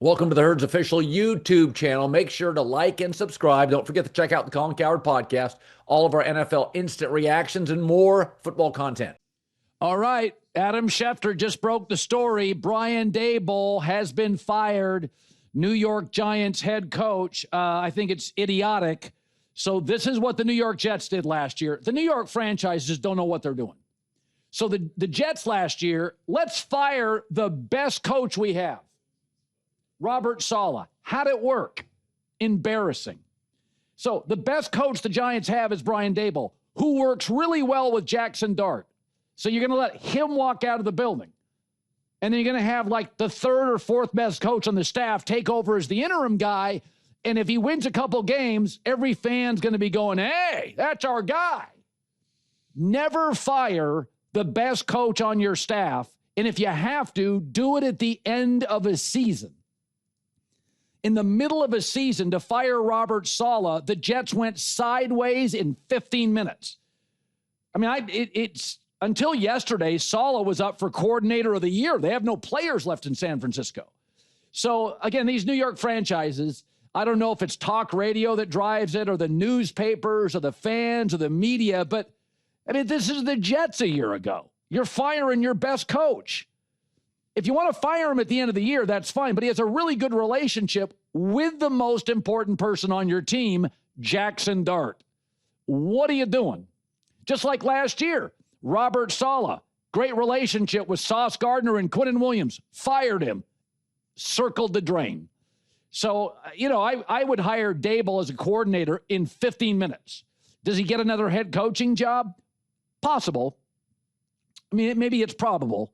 Welcome to the Herd's official YouTube channel. Make sure to like and subscribe. Don't forget to check out the Colin Cowherd podcast, all of our NFL instant reactions, and more football content. All right. Adam Schefter just broke the story. Brian Daboll has been fired. New York Giants head coach. I think it's idiotic. So this is what the New York Jets did last year. The New York franchise just don't know what they're doing. So the Jets last year, let's fire the best coach we have. Robert Saleh. How'd it work? Embarrassing. So the best coach the Giants have is Brian Daboll, who works really well with Jackson Dart. So you're going to let him walk out of the building. And then you're going to have like the third or fourth best coach on the staff take over as the interim guy. And if he wins a couple games, every fan's going to be going, hey, that's our guy. Never fire the best coach on your staff. And if you have to, do it at the end of a season. In the middle of a season to fire Robert Saleh, the Jets went sideways in 15 minutes. I mean, it's until yesterday, Saleh was up for coordinator of the year. They have no players left in San Francisco. So, again, these New York franchises, I don't know if it's talk radio that drives it or the newspapers or the fans or the media, but, I mean, this is the Jets a year ago. You're firing your best coach. If you want to fire him at the end of the year, that's fine. But he has a really good relationship with the most important person on your team, Jackson Dart. What are you doing? Just like last year, Robert Saleh, great relationship with Sauce Gardner and Quinnen Williams, fired him, circled the drain. So, I would hire Daboll as a coordinator in 15 minutes. Does he get another head coaching job? Possible. I mean, maybe it's probable.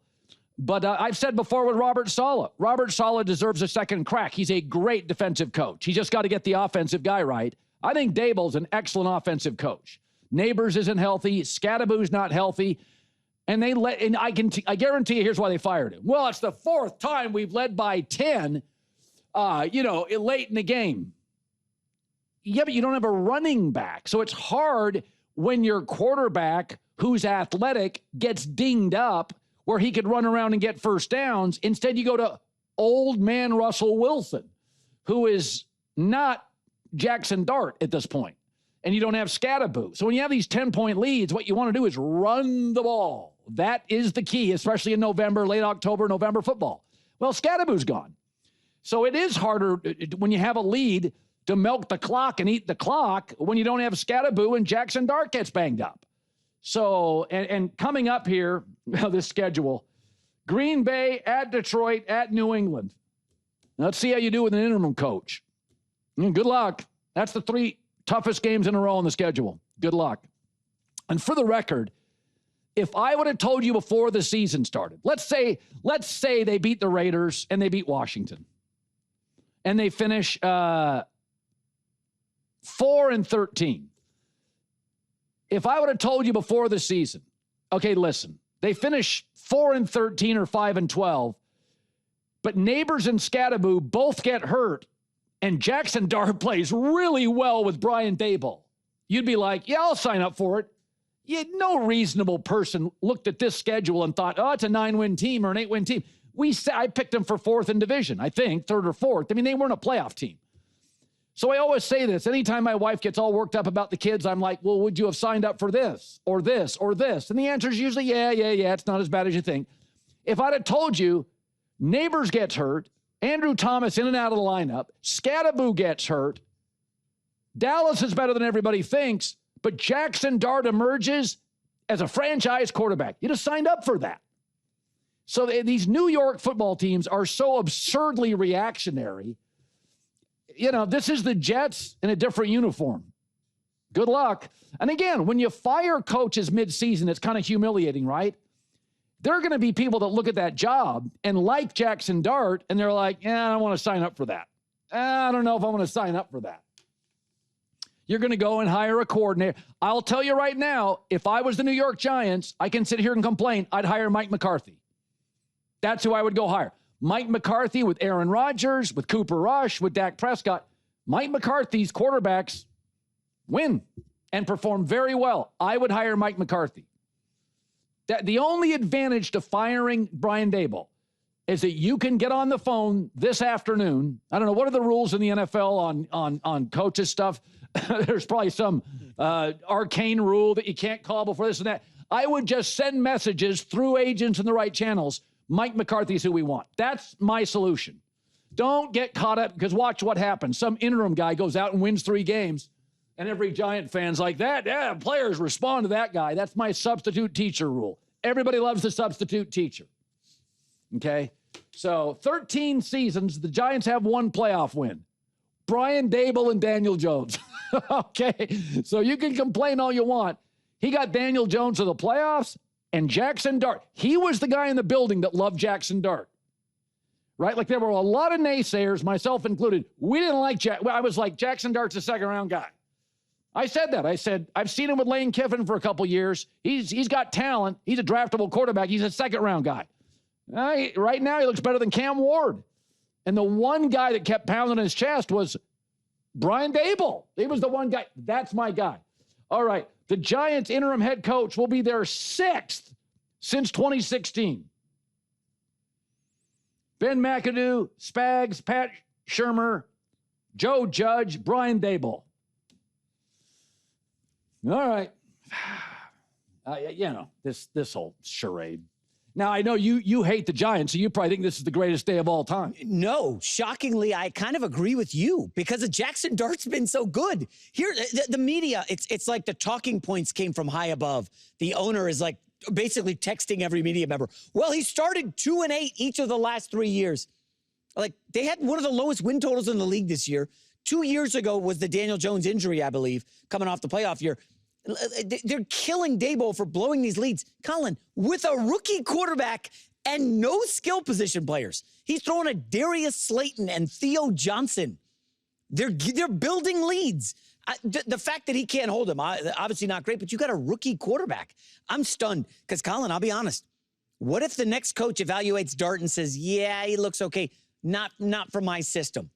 But I've said before with Robert Saleh deserves a second crack. He's a great defensive coach. He just got to get the offensive guy right. I think Daboll's an excellent offensive coach. Neighbors isn't healthy. Scadaboo's not healthy. And I guarantee you, here's why they fired him. Well, it's the fourth time we've led by 10, late in the game. Yeah, but you don't have a running back. So it's hard when your quarterback, who's athletic, gets dinged up, where he could run around and get first downs. Instead, you go to old man Russell Wilson, who is not Jackson Dart at this point, and you don't have Scadaboo. So when you have these 10-point leads, what you want to do is run the ball. That is the key, especially in November, late October, November football. Well, Scadaboo's gone. So it is harder when you have a lead to milk the clock and eat the clock when you don't have Scadaboo and Jackson Dart gets banged up. So, and coming up here, this schedule, Green Bay, at Detroit, at New England. Let's see how you do with an interim coach. Good luck. That's the 3 toughest games in a row on the schedule. Good luck. And for the record, if I would have told you before the season started, let's say they beat the Raiders and they beat Washington, and they finish 4-13. If I would have told you before the season, okay, listen, they finish 4-13 or 5-12, but Neighbors and Scadaboo both get hurt, and Jackson Dart plays really well with Brian Daboll, you'd be like, yeah, I'll sign up for it. No reasonable person looked at this schedule and thought, oh, it's a 9-win team or an 8-win team. I picked them for 4th in division, I think, 3rd or 4th. I mean, they weren't a playoff team. So I always say this. Anytime my wife gets all worked up about the kids, I'm like, well, would you have signed up for this or this or this? And the answer is usually, yeah, it's not as bad as you think. If I'd have told you Neighbors gets hurt, Andrew Thomas in and out of the lineup, Scadaboo gets hurt, Dallas is better than everybody thinks, but Jackson Dart emerges as a franchise quarterback, you'd have signed up for that. So these New York football teams are so absurdly reactionary. This is the Jets in a different uniform. Good luck. And again, when you fire coaches mid-season, it's kind of humiliating, right? There are going to be people that look at that job and like Jackson Dart, and they're like, I don't want to sign up for that. I don't know if I want to sign up for that. You're going to go and hire a coordinator. I'll tell you right now, if I was the New York Giants, I can sit here and complain, I'd hire Mike McCarthy. That's who I would go hire. Mike McCarthy with Aaron Rodgers, with Cooper Rush, with Dak Prescott. Mike McCarthy's quarterbacks win and perform very well. I would hire Mike McCarthy. The only advantage to firing Brian Daboll is that you can get on the phone this afternoon. I don't know, what are the rules in the NFL on coaches stuff? There's probably some arcane rule that you can't call before this and that. I would just send messages through agents in the right channels. Mike McCarthy's who we want. That's my solution. Don't get caught up, because watch what happens. Some interim guy goes out and wins 3 games, and every Giant fan's like, that, yeah, players respond to that guy. That's my substitute teacher rule. Everybody loves the substitute teacher. Okay? So 13 seasons, the Giants have 1 playoff win. Brian Daboll and Daniel Jones. Okay? So you can complain all you want. He got Daniel Jones to the playoffs and Jackson Dart. He was the guy in the building that loved Jackson Dart. Right? Like, there were a lot of naysayers, myself included. We didn't like I was like, Jackson Dart's a second-round guy. I said that. I said, I've seen him with Lane Kiffin for a couple years. He's got talent. He's a draftable quarterback. He's a second-round guy. Right now, he looks better than Cam Ward. And the one guy that kept pounding his chest was Brian Daboll. He was the one guy. That's my guy. All right. The Giants' interim head coach will be their 6th since 2016. Ben McAdoo, Spags, Pat Shurmur, Joe Judge, Brian Daboll. All right. This whole charade. Now, I know you hate the Giants, so you probably think this is the greatest day of all time. No, shockingly, I kind of agree with you, because the Jackson Dart's been so good. Here, the media, it's like the talking points came from high above. The owner is like basically texting every media member. Well, he started 2-8 each of the last 3 years. Like, they had one of the lowest win totals in the league this year. 2 years ago was the Daniel Jones injury, I believe, coming off the playoff year. They're killing Daboll for blowing these leads. Colin, with a rookie quarterback and no skill position players. He's throwing a Darius Slayton and Theo Johnson. They're building leads. The fact that he can't hold him, obviously not great, but you got a rookie quarterback. I'm stunned, because, Colin, I'll be honest. What if the next coach evaluates Dart and says, yeah, he looks okay, not for my system?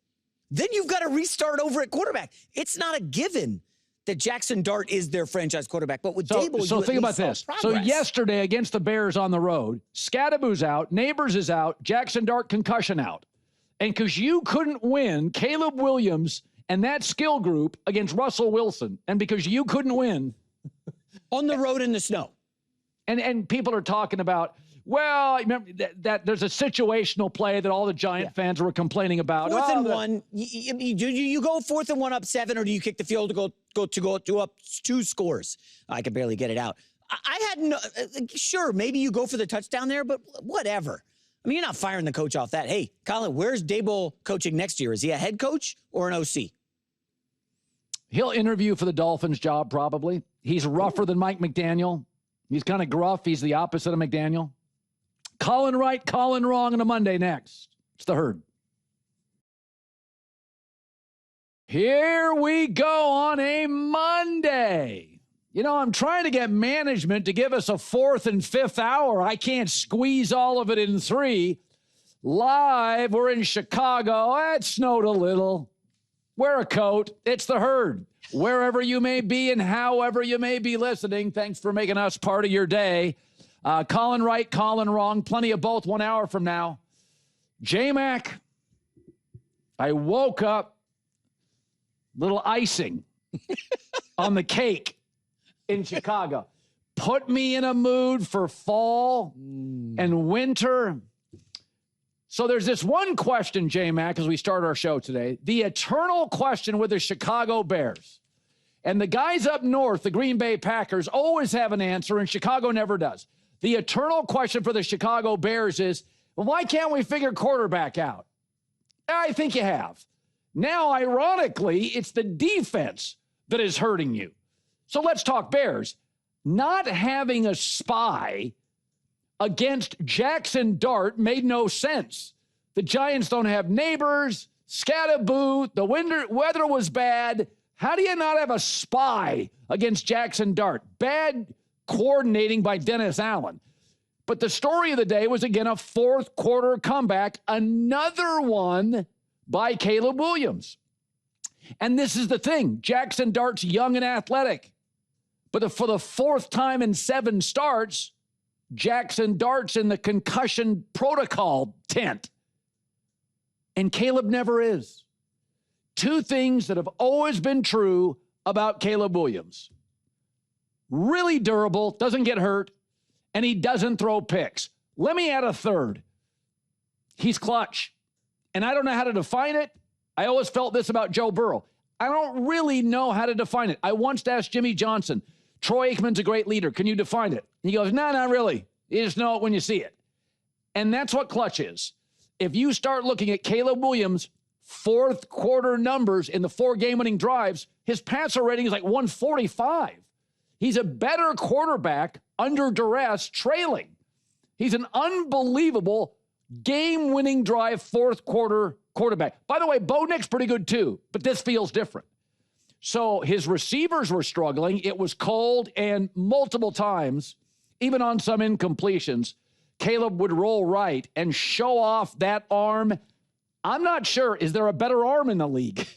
Then you've got to restart over at quarterback. It's not a given that Jackson Dart is their franchise quarterback. But with Daboll, so think about this. So yesterday against the Bears on the road, Scadaboo's out, Neighbors is out, Jackson Dart concussion out. And because you couldn't win Caleb Williams and that skill group against Russell Wilson, and because you couldn't win on the road in the snow. And people are talking about, well, remember that there's a situational play that all the Giant fans were complaining about. 4th and 1. You go 4th and 1 up 7, or do you kick the field to go up 2 scores? I can barely get it out. I had no. Sure, maybe you go for the touchdown there, but whatever. I mean, you're not firing the coach off that. Hey, Colin, where's Daboll coaching next year? Is he a head coach or an OC? He'll interview for the Dolphins job, probably. He's rougher than Mike McDaniel. He's kind of gruff. He's the opposite of McDaniel. Colin right, Colin wrong on a Monday next. It's the Herd. Here we go on a Monday. You know, I'm trying to get management to give us a 4th and 5th hour. I can't squeeze all of it in 3. Live, we're in Chicago. It snowed a little. Wear a coat. It's the Herd. Wherever you may be and however you may be listening, thanks for making us part of your day. Colin right, Colin wrong. Plenty of both 1 hour from now. J-Mac, I woke up, little icing on the cake in Chicago. Put me in a mood for fall and winter. So there's this one question, J-Mac, as we start our show today. The eternal question with the Chicago Bears. And the guys up north, the Green Bay Packers, always have an answer, and Chicago never does. The eternal question for the Chicago Bears is, well, why can't we figure quarterback out? I think you have. Now, ironically, it's the defense that is hurting you. So let's talk Bears. Not having a spy against Jackson Dart made no sense. The Giants don't have Neighbors, Scadaboo, the weather was bad. How do you not have a spy against Jackson Dart? Bad coordinating by Dennis Allen. But the story of the day was, again, a 4th quarter comeback, another one by Caleb Williams. And this is the thing. Jackson Dart's young and athletic. But for the 4th time in 7 starts, Jackson Dart's in the concussion protocol tent. And Caleb never is. Two things that have always been true about Caleb Williams. Really durable, doesn't get hurt, and he doesn't throw picks. Let me add a third. He's clutch. And I don't know how to define it. I always felt this about Joe Burrow. I don't really know how to define it. I once asked Jimmy Johnson, Troy Aikman's a great leader. Can you define it? And he goes, no, not really. You just know it when you see it. And that's what clutch is. If you start looking at Caleb Williams' fourth quarter numbers in the 4 game-winning drives, his passer rating is like 145. He's a better quarterback under duress trailing. He's an unbelievable game-winning drive fourth quarter quarterback. By the way, Bo Nick's pretty good too, but this feels different. So his receivers were struggling. It was cold, and multiple times, even on some incompletions, Caleb would roll right and show off that arm. I'm not sure. Is there a better arm in the league?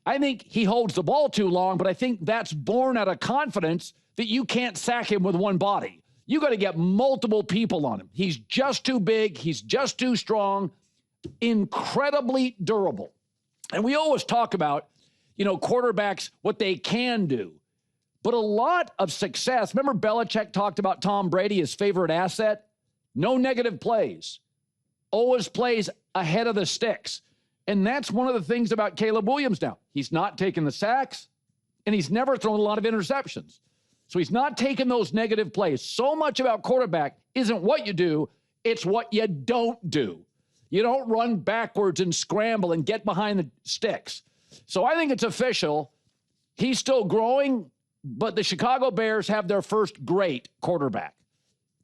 I think he holds the ball too long, but I think that's born out of confidence that you can't sack him with one body. You got to get multiple people on him. He's just too big. He's just too strong. Incredibly durable. And we always talk about, quarterbacks, what they can do. But a lot of success, remember Belichick talked about Tom Brady, his favorite asset? No negative plays. Always plays ahead of the sticks. And that's one of the things about Caleb Williams now. He's not taking the sacks, and he's never thrown a lot of interceptions. So he's not taking those negative plays. So much about quarterback isn't what you do, it's what you don't do. You don't run backwards and scramble and get behind the sticks. So I think it's official. He's still growing, but the Chicago Bears have their first great quarterback.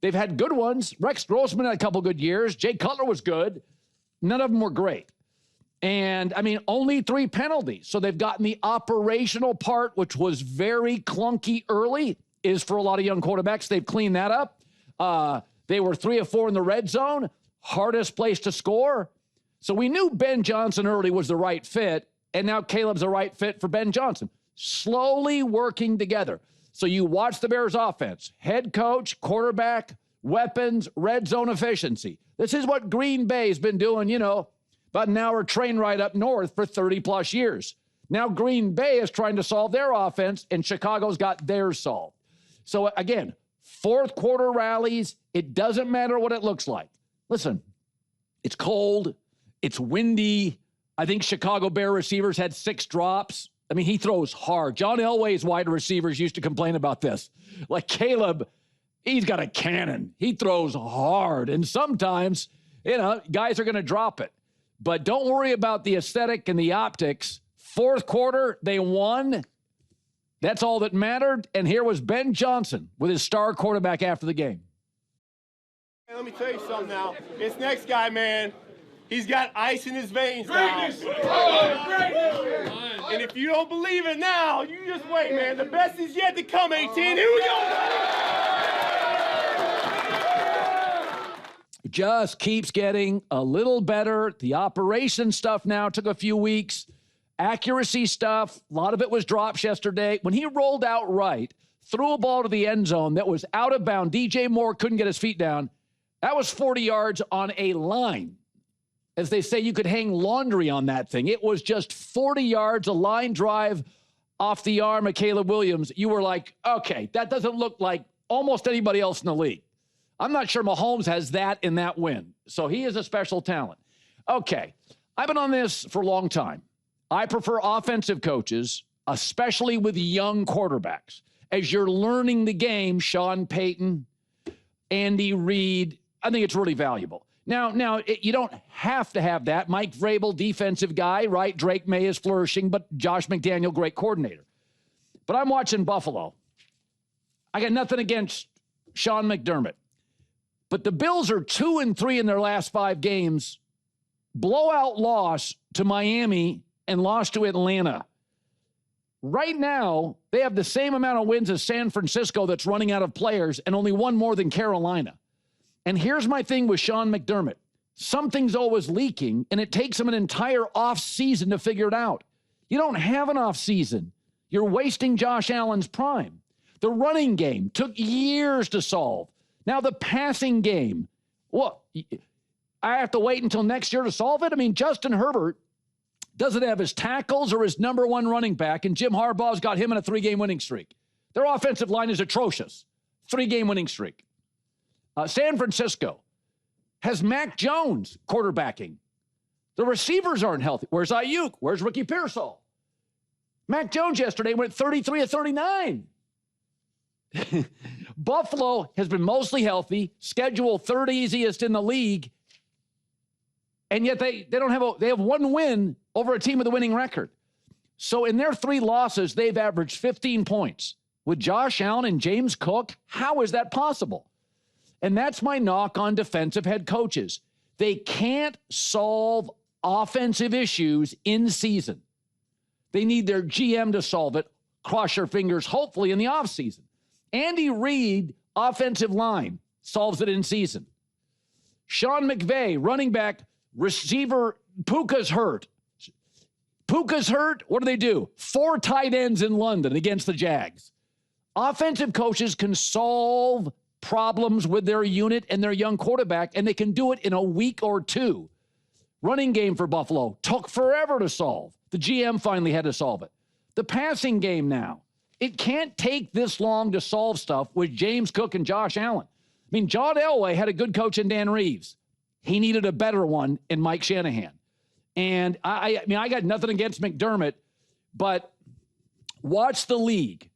They've had good ones. Rex Grossman had a couple good years. Jay Cutler was good. None of them were great. And, only 3 penalties. So they've gotten the operational part, which was very clunky early, is for a lot of young quarterbacks. They've cleaned that up. They were 3 of 4 in the red zone. Hardest place to score. So we knew Ben Johnson early was the right fit, and now Caleb's the right fit for Ben Johnson. Slowly working together. So you watch the Bears offense. Head coach, quarterback, weapons, red zone efficiency. This is what Green Bay's been doing, about an hour train ride up north for 30-plus years. Now Green Bay is trying to solve their offense, and Chicago's got theirs solved. So, again, fourth quarter rallies, it doesn't matter what it looks like. Listen, it's cold. It's windy. I think Chicago Bear receivers had 6 drops. He throws hard. John Elway's wide receivers used to complain about this. Like Caleb, he's got a cannon. He throws hard. And sometimes, guys are going to drop it. But don't worry about the aesthetic and the optics. Fourth quarter, they won. That's all that mattered. And here was Ben Johnson with his star quarterback after the game. Hey, let me tell you something now. This next guy, man, he's got ice in his veins now. And if you don't believe it now, you just wait, man. The best is yet to come, 18. Here we go. Just keeps getting a little better. The operation stuff now took a few weeks. Accuracy stuff, a lot of it was drops yesterday. When he rolled out right, threw a ball to the end zone that was out of bounds. DJ Moore couldn't get his feet down. That was 40 yards on a line. As they say, you could hang laundry on that thing. It was just 40 yards, a line drive off the arm of Caleb Williams. You were like, okay, that doesn't look like almost anybody else in the league. I'm not sure Mahomes has that in that win. So he is a special talent. Okay, I've been on this for a long time. I prefer offensive coaches, especially with young quarterbacks. As you're learning the game, Sean Payton, Andy Reid, I think it's really valuable. Now, you don't have to have that. Mike Vrabel, defensive guy, right? Drake May is flourishing, but Josh McDaniel, great coordinator. But I'm watching Buffalo. I got nothing against Sean McDermott. But the Bills are 2-3 in their last 5 games. Blowout loss to Miami and lost to Atlanta. Right now, they have the same amount of wins as San Francisco that's running out of players and only one more than Carolina. And here's my thing with Sean McDermott. Something's always leaking, and it takes him an entire offseason to figure it out. You don't have an offseason. You're wasting Josh Allen's prime. The running game took years to solve. Now, the passing game, well, I have to wait until next year to solve it? I mean, Justin Herbert doesn't have his tackles or his number one running back, and Jim Harbaugh's got him in a 3-game winning streak. Their offensive line is atrocious. 3-game winning streak. San Francisco has Mac Jones quarterbacking. The receivers aren't healthy. Where's Ayuk? Where's Ricky Pearsall? Mac Jones yesterday went 33 of 39. Buffalo has been mostly healthy, schedule third easiest in the league, and yet they have one win over a team with a winning record. So in their 3 losses, they've averaged 15 points. With Josh Allen and James Cook, how is that possible? And that's my knock on defensive head coaches. They can't solve offensive issues in season. They need their GM to solve it. Cross your fingers, hopefully, in the offseason. Andy Reid, offensive line, solves it in season. Sean McVay, running back, receiver, Puka's hurt. Puka's hurt, what do? 4 tight ends in London against the Jags. Offensive coaches can solve problems with their unit and their young quarterback, and they can do it in a week or 2. Running game for Buffalo took forever to solve. The GM finally had to solve it. The passing game now. It can't take this long to solve stuff with James Cook and Josh Allen. I mean, John Elway had a good coach in Dan Reeves. He needed a better one in Mike Shanahan. And I mean, I got nothing against McDermott, but watch the league.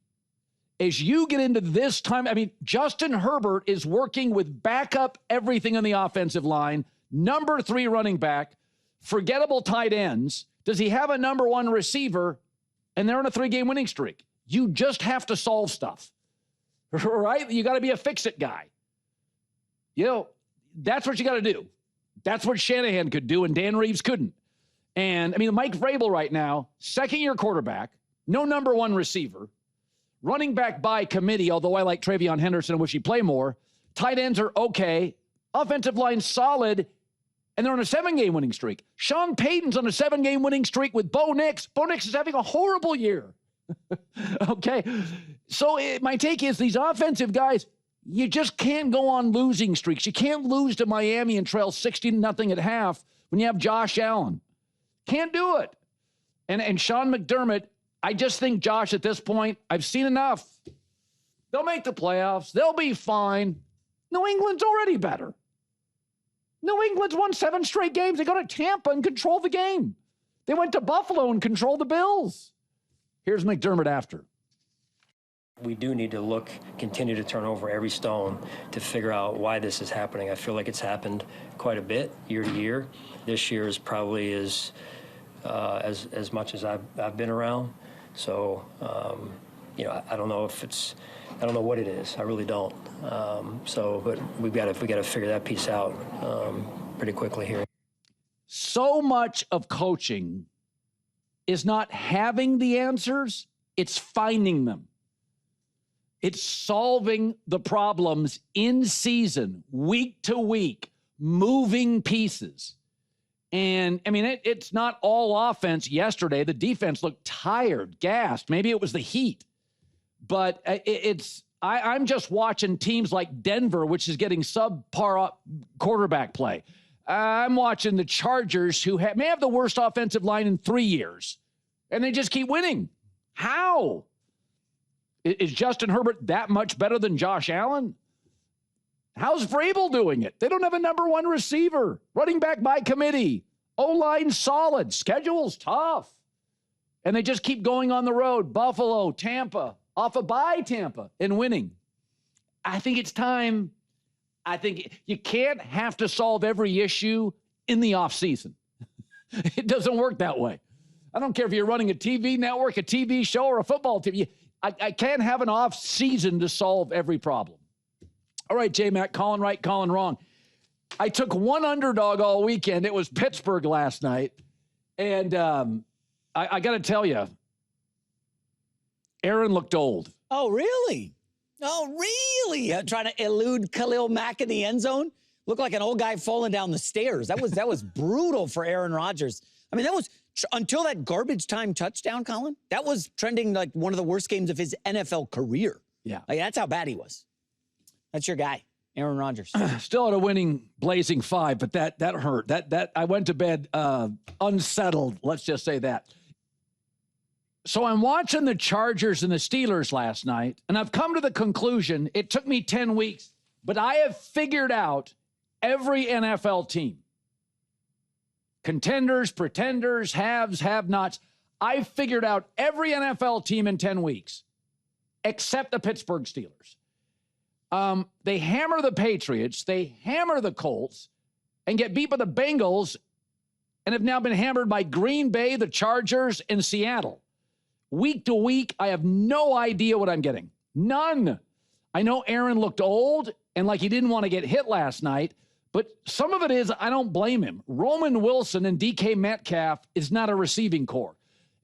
As you get into this time, I mean, Justin Herbert is working with backup everything on the offensive line, number 3 running back, forgettable tight ends. Does he have a number 1 receiver? And they're on a 3-game winning streak. You just have to solve stuff, right? You got to be a fix-it guy. You know, that's what you got to do. That's what Shanahan could do, and Dan Reeves couldn't. And, I mean, Mike Vrabel right now, second-year quarterback, no number 1 receiver, running back by committee, although I like Travion Henderson and wish he'd play more. Tight ends are okay. Offensive line solid, and they're on a 7-game winning streak. Sean Payton's on a 7-game winning streak with Bo Nix. Bo Nix is having a horrible year. Okay. So my take is these offensive guys, you just can't go on losing streaks. You can't lose to Miami and trail 60-0 at half when you have Josh Allen. Can't do it. And Sean McDermott, I just think Josh at this point, I've seen enough. They'll make the playoffs. They'll be fine. New England's already better. New England's won 7 straight games. They go to Tampa and control the game. They went to Buffalo and controlled the Bills. Here's McDermott after. We do need to continue to turn over every stone to figure out why this is happening. I feel like it's happened quite a bit year to year. This year is probably as much as I've been around. So, I don't know I don't know what it is. I really don't. But we got to figure that piece out pretty quickly here. So much of coaching is not having the answers, it's finding them. It's solving the problems in season, week to week, moving pieces. And, I mean, it's not all offense yesterday. The defense looked tired, gassed. Maybe it was the heat. But I'm just watching teams like Denver, which is getting subpar quarterback play. I'm watching the Chargers, who may have the worst offensive line in 3 years, and they just keep winning. How? Is Justin Herbert that much better than Josh Allen? How's Vrabel doing it? They don't have a number 1 receiver. Running back by committee. O-line solid. Schedule's tough. And they just keep going on the road. Buffalo, Tampa, off a bye Tampa, and winning. I think it's time. I think you can't have to solve every issue in the offseason. It doesn't work that way. I don't care if you're running a TV network, a TV show, or a football team. I can't have an off season to solve every problem. All right, J-Mac, Colin right, Colin wrong. I took one underdog all weekend. It was Pittsburgh last night. And I got to tell you, Aaron looked old. Oh, really? Oh, really? Trying to elude Khalil Mack in the end zone? Looked like an old guy falling down the stairs. That was brutal for Aaron Rodgers. I mean, that was until that garbage time touchdown, Colin. That was trending like one of the worst games of his NFL career. Yeah. Like, that's how bad he was. That's your guy, Aaron Rodgers. Still at a winning blazing 5, but that hurt. That I went to bed unsettled. Let's just say that. So I'm watching the Chargers and the Steelers last night, and I've come to the conclusion, it took me 10 weeks, but I have figured out every NFL team. Contenders, pretenders, haves, have-nots. I figured out every NFL team in 10 weeks, except the Pittsburgh Steelers. They hammer the Patriots, they hammer the Colts, and get beat by the Bengals, and have now been hammered by Green Bay, the Chargers, and Seattle. Week to week, I have no idea what I'm getting. None. I know Aaron looked old and like he didn't want to get hit last night, but some of it is I don't blame him. Roman Wilson and DK Metcalf is not a receiving core.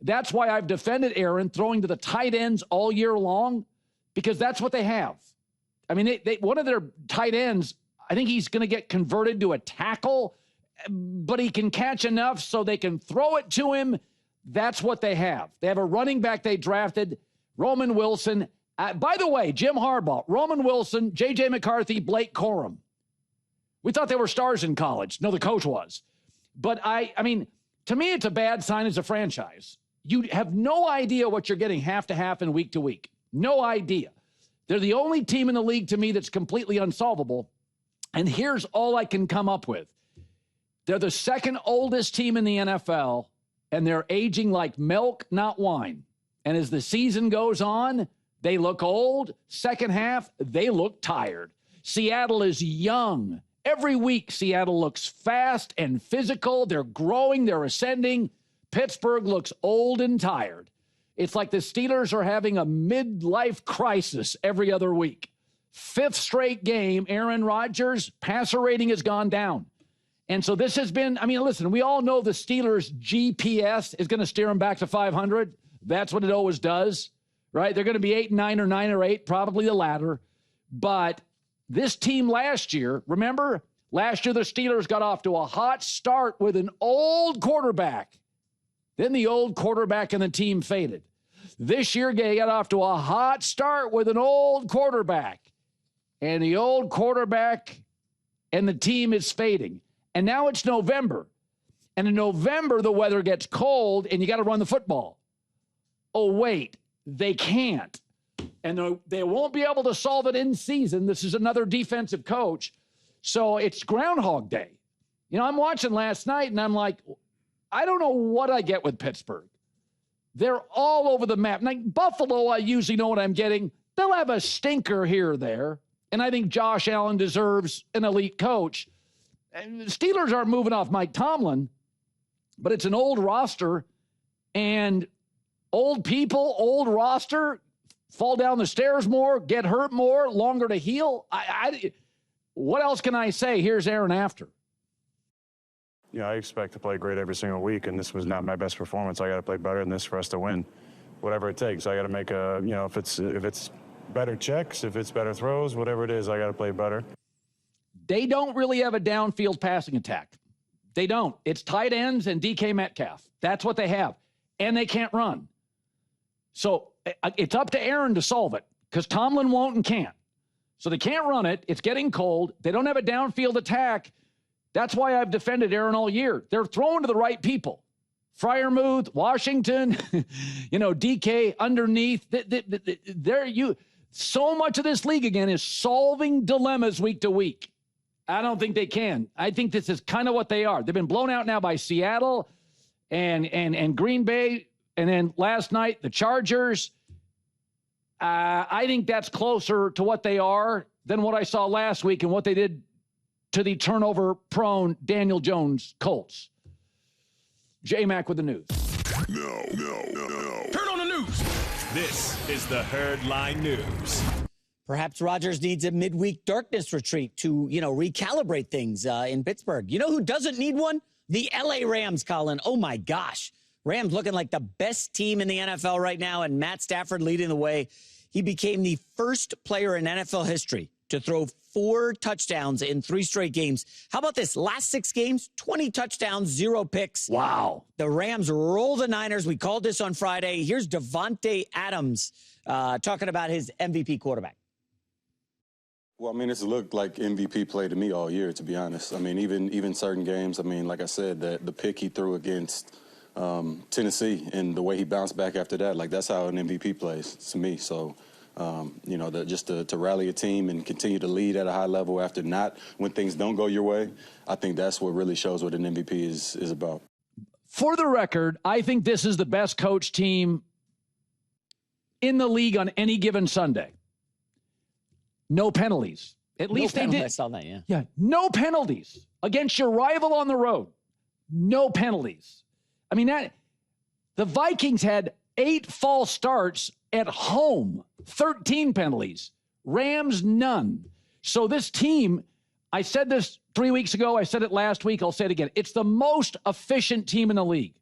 That's why I've defended Aaron throwing to the tight ends all year long, because that's what they have. I mean, one of their tight ends, I think he's going to get converted to a tackle, but he can catch enough so they can throw it to him. That's what they have. They have a running back they drafted, Roman Wilson. By the way, Jim Harbaugh, Roman Wilson, J.J. McCarthy, Blake Corum. We thought they were stars in college. No, the coach was. But I mean, to me, it's a bad sign as a franchise. You have no idea what you're getting half to half and week to week. No idea. They're the only team in the league to me that's completely unsolvable. And here's all I can come up with. They're the second oldest team in the NFL, and they're aging like milk, not wine. And as the season goes on, they look old. Second half, they look tired. Seattle is young. Every week, Seattle looks fast and physical. They're growing. They're ascending. Pittsburgh looks old and tired. It's like the Steelers are having a midlife crisis every other week. 5th straight game, Aaron Rodgers, passer rating has gone down. And so this has been, I mean, listen, we all know the Steelers' GPS is going to steer them back to 500. That's what it always does, right? They're going to be 8-9 or 9-8, probably the latter. But this team last year, remember, last year the Steelers got off to a hot start with an old quarterback. Then the old quarterback and the team faded. This year, they got off to a hot start with an old quarterback. And the old quarterback and the team is fading. And now it's November. And in November, the weather gets cold and you got to run the football. Oh, wait, they can't. And they won't be able to solve it in season. This is another defensive coach. So it's Groundhog Day. You know, I'm watching last night and I'm like, I don't know what I get with Pittsburgh. They're all over the map. Like Buffalo, I usually know what I'm getting. They'll have a stinker here or there. And I think Josh Allen deserves an elite coach. And the Steelers aren't moving off Mike Tomlin, but it's an old roster. And old people, old roster, fall down the stairs more, get hurt more, longer to heal. What else can I say? Here's Aaron after. Yeah, I expect to play great every single week, and this was not my best performance. I got to play better than this for us to win, whatever it takes. I got to make if it's better checks, if it's better throws, whatever it is, I got to play better. They don't really have a downfield passing attack. They don't. It's tight ends and DK Metcalf. That's what they have, and they can't run. So it's up to Aaron to solve it because Tomlin won't and can't. So they can't run it. It's getting cold. They don't have a downfield attack. That's why I've defended Aaron all year. They're throwing to the right people. Freiermuth, Washington, DK underneath. So much of this league, again, is solving dilemmas week to week. I don't think they can. I think this is kind of what they are. They've been blown out now by Seattle and Green Bay. And then last night, the Chargers. I think that's closer to what they are than what I saw last week and what they did to the turnover-prone Daniel Jones Colts. J-Mac with the news. No. Turn on the news. This is the Herdline News. Perhaps Rodgers needs a midweek darkness retreat to, recalibrate things in Pittsburgh. You know who doesn't need one? The LA Rams, Colin. Oh, my gosh. Rams looking like the best team in the NFL right now, and Matt Stafford leading the way. He became the first player in NFL history to throw 4 touchdowns in 3 straight games. How about this? Last 6 games, 20 touchdowns, 0 picks. Wow. The Rams roll the Niners. We called this on Friday. Here's Davante Adams talking about his MVP quarterback. Well, I mean, it's looked like MVP play to me all year, to be honest. I mean, even certain games, I mean, like I said, the pick he threw against Tennessee and the way he bounced back after that, like that's how an MVP plays to me. So, you know, just to rally a team and continue to lead at a high level after when things don't go your way, I think that's what really shows what an MVP is about. For the record, I think this is the best coach team in the league on any given Sunday. No penalties. At least they did. I saw that, yeah. Yeah, no penalties against your rival on the road. No penalties. I mean, the Vikings had 8 false starts at home, 13 penalties. Rams, none. So this team, I said this 3 weeks ago. I said it last week. I'll say it again. It's the most efficient team in the league.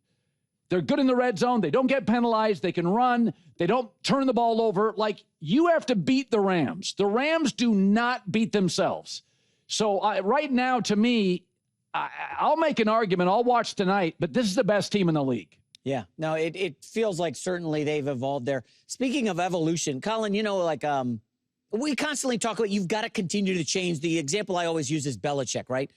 They're good in the red zone. They don't get penalized. They can run. They don't turn the ball over. Like, you have to beat the Rams. The Rams do not beat themselves. So right now, to me, I'll make an argument. I'll watch tonight, but this is the best team in the league. Yeah, no, it feels like certainly they've evolved there. Speaking of evolution, Colin, you know, like we constantly talk about you've got to continue to change. The example I always use is Belichick, right?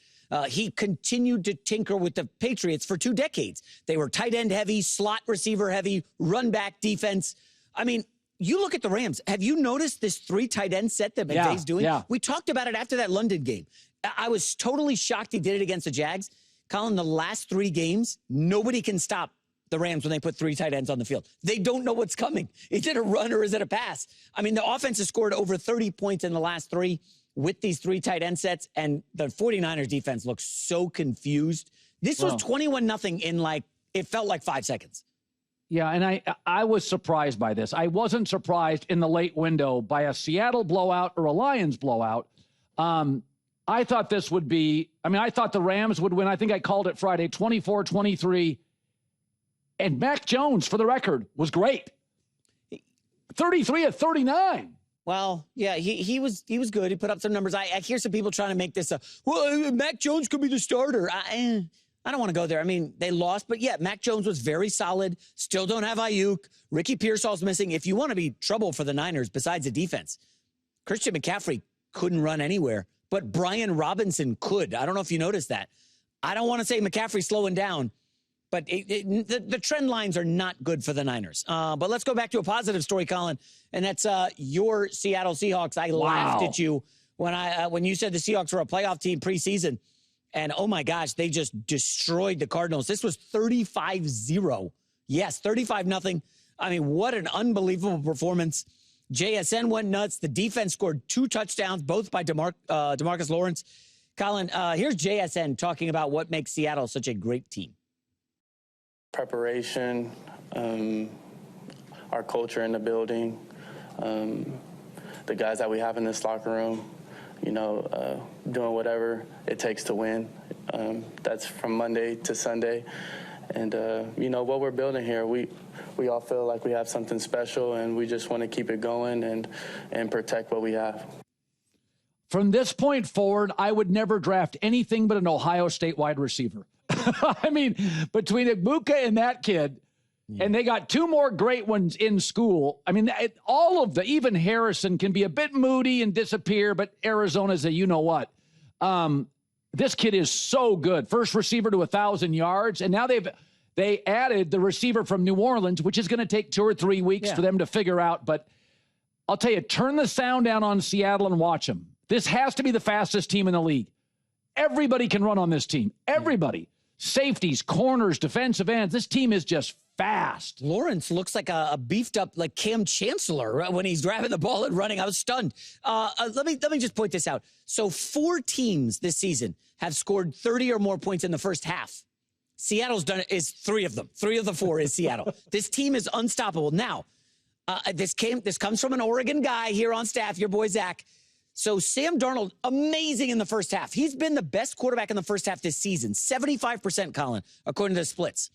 He continued to tinker with the Patriots for 2 decades. They were tight end heavy, slot receiver heavy, run back defense. I mean, you look at the Rams. Have you noticed this 3 tight end set that McVay's doing? Yeah. We talked about it after that London game. I was totally shocked he did it against the Jags. Colin, the last 3 games, nobody can stop the Rams when they put 3 tight ends on the field. They don't know what's coming. Is it a run or is it a pass? I mean, the offense has scored over 30 points in the last 3 with these 3 tight end sets, and the 49ers defense looks so confused. This was 21-0 in it felt like 5 seconds. Yeah, and I was surprised by this. I wasn't surprised in the late window by a Seattle blowout or a Lions blowout. I thought this would be, I thought the Rams would win. I think I called it Friday, 24-23. And Mac Jones, for the record, was great. 33 of 39. Well, yeah, he was good. He put up some numbers. I hear some people trying to make this Mac Jones could be the starter. I don't want to go there. I mean, they lost, but yeah, Mac Jones was very solid. Still don't have Ayuk. Ricky Pearsall's missing. If you want to be trouble for the Niners, besides the defense, Christian McCaffrey couldn't run anywhere, but Brian Robinson could. I don't know if you noticed that. I don't want to say McCaffrey's slowing down, but the trend lines are not good for the Niners. But let's go back to a positive story, Colin, and that's your Seattle Seahawks. I laughed at you when you said the Seahawks were a playoff team preseason, and oh my gosh, they just destroyed the Cardinals. This was 35-0. Yes, 35-0. I mean, what an unbelievable performance. JSN went nuts. The defense scored 2 touchdowns, both by DeMarcus Lawrence. Colin, here's JSN talking about what makes Seattle such a great team. Preparation, our culture in the building, the guys that we have in this locker room, doing whatever it takes to win. That's from Monday to Sunday. And, what we're building here, we all feel like we have something special, and we just want to keep it going and protect what we have. From this point forward, I would never draft anything but an Ohio State wide receiver. I mean, between Ibuka and that kid, and they got 2 more great ones in school. I mean, all of even Harrison can be a bit moody and disappear, but Arizona's a you-know-what. This kid is so good. First receiver to 1,000 yards, and now they added the receiver from New Orleans, which is going to take 2 or 3 weeks for them to figure out. But I'll tell you, turn the sound down on Seattle and watch them. This has to be the fastest team in the league. Everybody can run on this team. Everybody. Safeties, corners, defensive ends. This team is just fast. Lawrence looks like a beefed up like Cam Chancellor when he's grabbing the ball and running. I was stunned. Let me just point this out. So 4 teams this season have scored 30 or more points in the first half. Seattle's done it is 3 of them. 3 of the 4 is Seattle. This team is unstoppable. Now, this comes from an Oregon guy here on staff, your boy Zach. So Sam Darnold, amazing in the first half. He's been the best quarterback in the first half this season. 75%, Colin, according to the splits.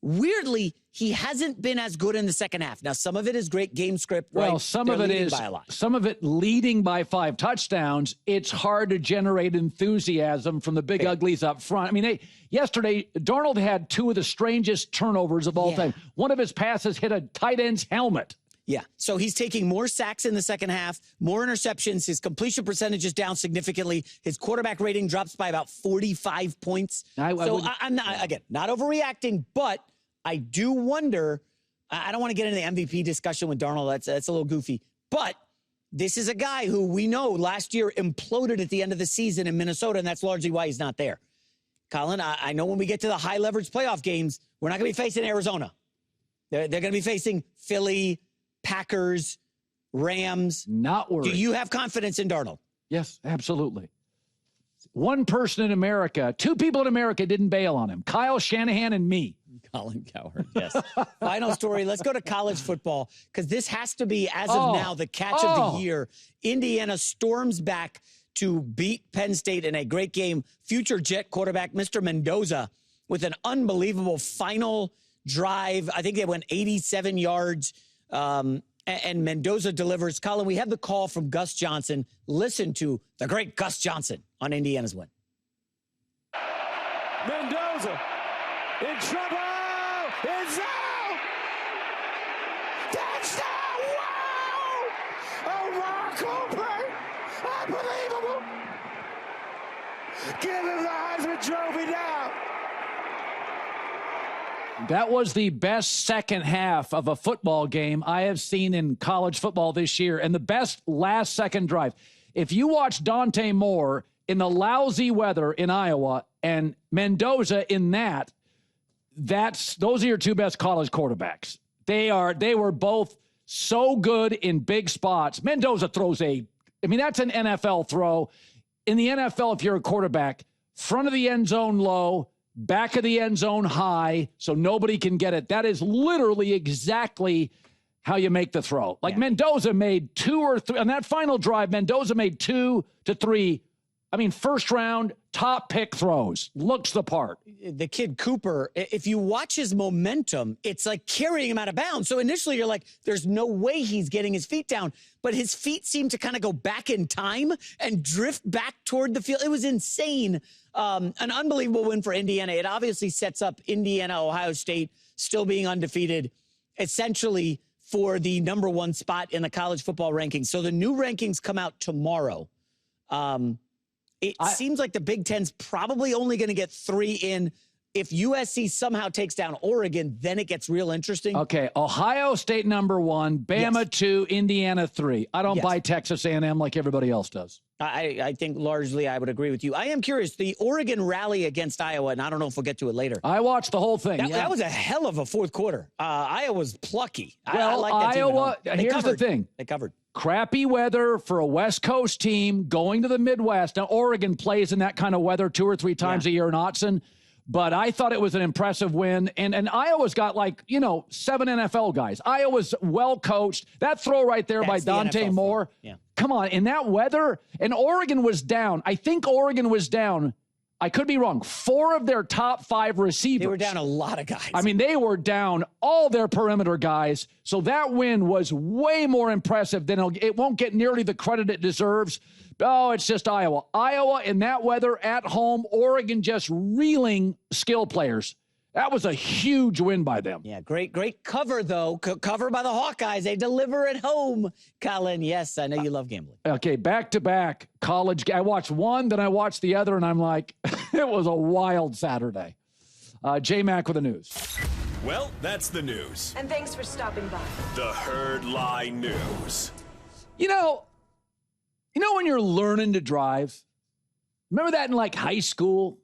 Weirdly, he hasn't been as good in the second half. Now, some of it is great game script. Well, right? some of it leading by 5 touchdowns. It's hard to generate enthusiasm from the big uglies up front. I mean, yesterday, Darnold had 2 of the strangest turnovers of all time. One of his passes hit a tight end's helmet. Yeah. So he's taking more sacks in the second half, more interceptions. His completion percentage is down significantly. His quarterback rating drops by about 45 points. I'm not, again, not overreacting, but I do wonder. I don't want to get into the MVP discussion with Darnold. That's a little goofy. But this is a guy who we know last year imploded at the end of the season in Minnesota, and that's largely why he's not there. Colin, I know when we get to the high leverage playoff games, we're not going to be facing Arizona. They're going to be facing Philly, Packers, Rams. Not worried. Do you have confidence in Darnold? Yes, absolutely. One person in America, two people in America didn't bail on him. Kyle Shanahan and me. Colin Cowherd, yes. Final story. Let's go to college football because this has to be, as of now, the catch of the year. Indiana storms back to beat Penn State in a great game. Future Jet quarterback, Mr. Mendoza, with an unbelievable final drive. I think they went 87 yards, and Mendoza delivers. Colin, we have the call from Gus Johnson. Listen to the great Gus Johnson on Indiana's win. Mendoza in trouble. It's out! Touchdown! Wow! Oh, Mark Cooper! Unbelievable! Give him the Heisman Trophy now! That was the best second half of a football game I have seen in college football this year, and the best last second drive. If you watch Dante Moore in the lousy weather in Iowa and Mendoza in those are your two best college quarterbacks. They were both so good in big spots. Mendoza throws that's an NFL throw. In the NFL, if you're a quarterback, front of the end zone low, back of the end zone high, so nobody can get it. That is literally exactly how you make the throw. Mendoza made 2 or 3 on that final drive. Mendoza made 2 to 3. First round, top pick throws. Looks the part. The kid Cooper, if you watch his momentum, it's like carrying him out of bounds. So initially you're like, there's no way he's getting his feet down. But his feet seem to kind of go back in time and drift back toward the field. It was insane. An unbelievable win for Indiana. It obviously sets up Indiana, Ohio State still being undefeated, essentially for the number 1 spot in the college football rankings. So the new rankings come out tomorrow. It seems like the Big Ten's probably only going to get 3 in. If USC somehow takes down Oregon, then it gets real interesting. Okay, Ohio State number 1, Bama 2, Indiana 3. I don't buy Texas A&M like everybody else does. I think largely I would agree with you. I am curious, the Oregon rally against Iowa, and I don't know if we'll get to it later. I watched the whole thing. That was a hell of a fourth quarter. Iowa's plucky. Well, I like that Iowa, team here's the thing. They covered. Crappy weather for a West Coast team going to the Midwest. Now, Oregon plays in that kind of weather 2 or 3 times a year in Autzen. But I thought it was an impressive win. And Iowa's got 7 NFL guys. Iowa's well coached. That throw right there by Dante Moore. Yeah. Come on, in that weather. And Oregon was down. I think Oregon was down. I could be wrong. 4 of their top 5 receivers. They were down a lot of guys. They were down all their perimeter guys. So that win was way more impressive than it won't get nearly the credit it deserves. Oh, it's just Iowa. Iowa in that weather at home, Oregon just reeling skill players. That was a huge win by them. Yeah, great cover, though. Cover by the Hawkeyes. They deliver at home. Colin, yes, I know you love gambling. Okay, back-to-back college. I watched one, then I watched the other, and I'm like, it was a wild Saturday. J-Mac with the news. Well, that's the news. And thanks for stopping by. The Herd Lie News. You know when you're learning to drive? Remember that in high school?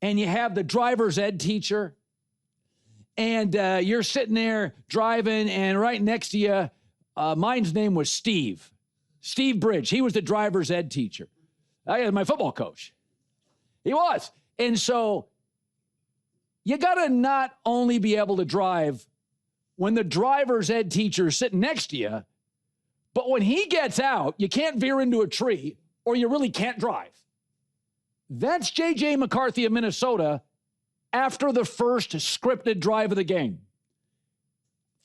And you have the driver's ed teacher, and you're sitting there driving, and right next to you, mine's name was Steve Bridge. He was the driver's ed teacher. My football coach. He was. And so you got to not only be able to drive when the driver's ed teacher is sitting next to you, but when he gets out, you can't veer into a tree or you really can't drive. That's J.J. McCarthy of Minnesota after the first scripted drive of the game.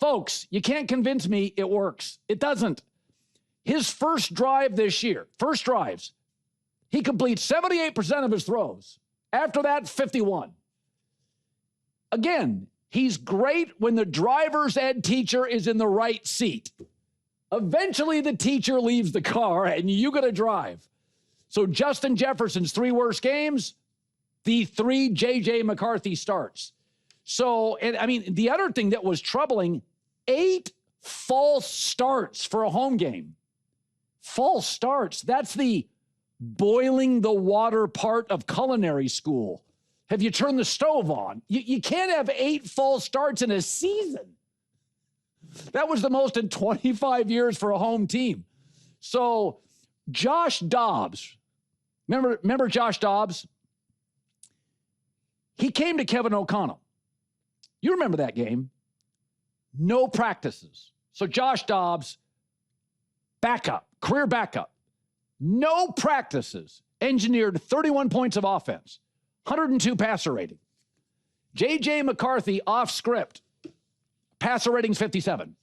Folks, you can't convince me it works. It doesn't. His first drive this year, first drives, he completes 78% of his throws. After that, 51. Again, He's great when the driver's ed teacher is in the right seat. Eventually, the teacher leaves the car and you got to drive. So Justin Jefferson's 3 worst games, the 3 J.J. McCarthy starts. So, and I mean, the other thing that was troubling, 8 false starts for a home game. False starts. That's the boiling the water part of culinary school. Have you turned the stove on? You can't have 8 false starts in a season. That was the most in 25 years for a home team. So Josh Dobbs, remember Josh Dobbs? He came to Kevin O'Connell. You remember that game? No practices. So Josh Dobbs, backup, career backup. No practices. Engineered 31 points of offense. 102 passer rating. J.J. McCarthy off script. Passer rating's 57.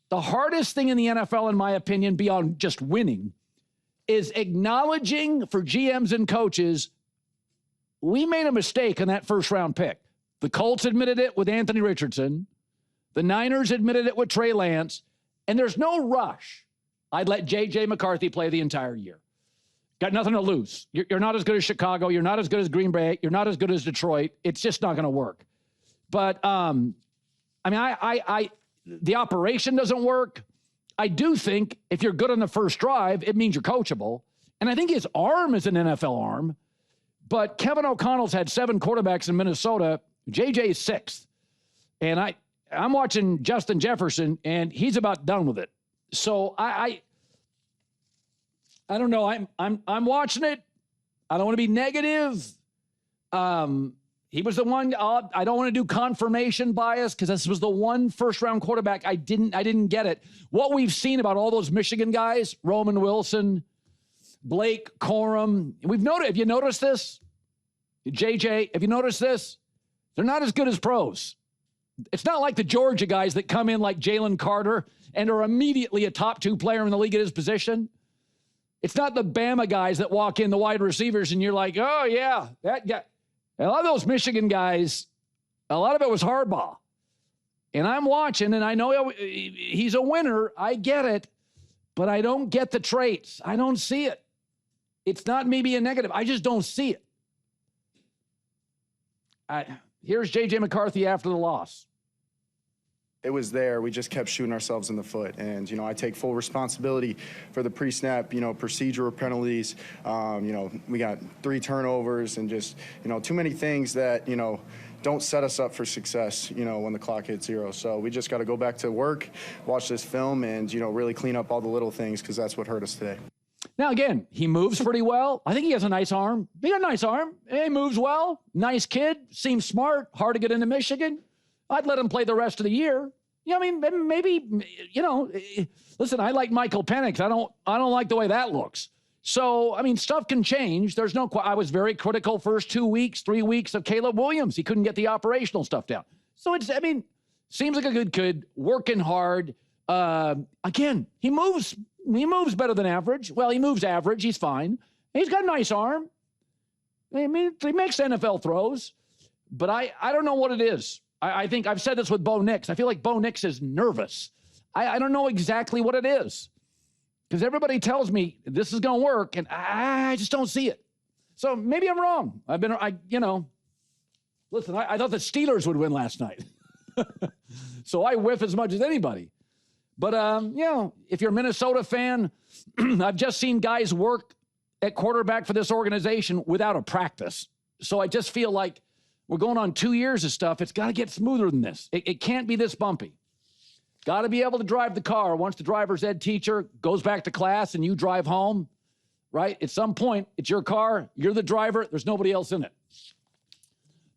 The hardest thing in the NFL, in my opinion, beyond just winning, is acknowledging for GMs and coaches, we made a mistake on that first-round pick. The Colts admitted it with Anthony Richardson. The Niners admitted it with Trey Lance. And there's no rush. I'd let J.J. McCarthy play the entire year. Got nothing to lose. You're not as good as Chicago. You're not as good as Green Bay. You're not as good as Detroit. It's just not going to work. But, I mean, the operation doesn't work. I do think if you're good on the first drive, it means you're coachable. And I think his arm is an NFL arm. But Kevin O'Connell's had 7 quarterbacks in Minnesota. JJ is 6th. And I'm watching Justin Jefferson, and he's about done with it. So I don't know. I'm watching it. I don't want to be negative. He was the one. I don't want to do confirmation bias because this was the one first-round quarterback I didn't get it. What we've seen about all those Michigan guys, Roman Wilson, Blake Corum, we've noticed. Have you noticed this, JJ? Have you noticed this? They're not as good as pros. It's not like the Georgia guys that come in like Jalen Carter and are immediately a top 2 player in the league at his position. It's not the Bama guys that walk in, the wide receivers, and you're like, oh, yeah, that guy. A lot of those Michigan guys, a lot of it was Harbaugh. And I'm watching, and I know he's a winner. I get it. But I don't get the traits. I don't see it. It's not maybe a negative. I just don't see it. Here's J.J. McCarthy after the loss. It was there. We just kept shooting ourselves in the foot. And, I take full responsibility for the pre-snap, procedural penalties. We got 3 turnovers and just, too many things that, don't set us up for success, when the clock hits 0. So we just got to go back to work, watch this film, and, really clean up all the little things because that's what hurt us today. Now, again, he moves pretty well. I think he has a nice arm. He got a nice arm. He moves well. Nice kid. Seems smart. Hard to get into Michigan. I'd let him play the rest of the year. Yeah, I mean, maybe, listen, I like Michael Penix. I don't like the way that looks. So, I mean, stuff can change. There's no, I was very critical first 2 weeks, 3 weeks of Caleb Williams. He couldn't get the operational stuff down. So seems like a good kid, working hard. Again, he moves better than average. Well, he moves average. He's fine. He's got a nice arm. I mean, he makes NFL throws, but I don't know what it is. I think I've said this with Bo Nix. I feel like Bo Nix is nervous. I don't know exactly what it is because everybody tells me this is going to work, and I just don't see it. So maybe I'm wrong. Listen, I thought the Steelers would win last night. So I whiff as much as anybody. But, if you're a Minnesota fan, I've just seen guys work at quarterback for this organization without a practice. So I just feel like we're going on 2 years of stuff. It's got to get smoother than this. It can't be this bumpy. Got to be able to drive the car. Once the driver's ed teacher goes back to class and you drive home, right? At some point, it's your car. You're the driver. There's nobody else in it.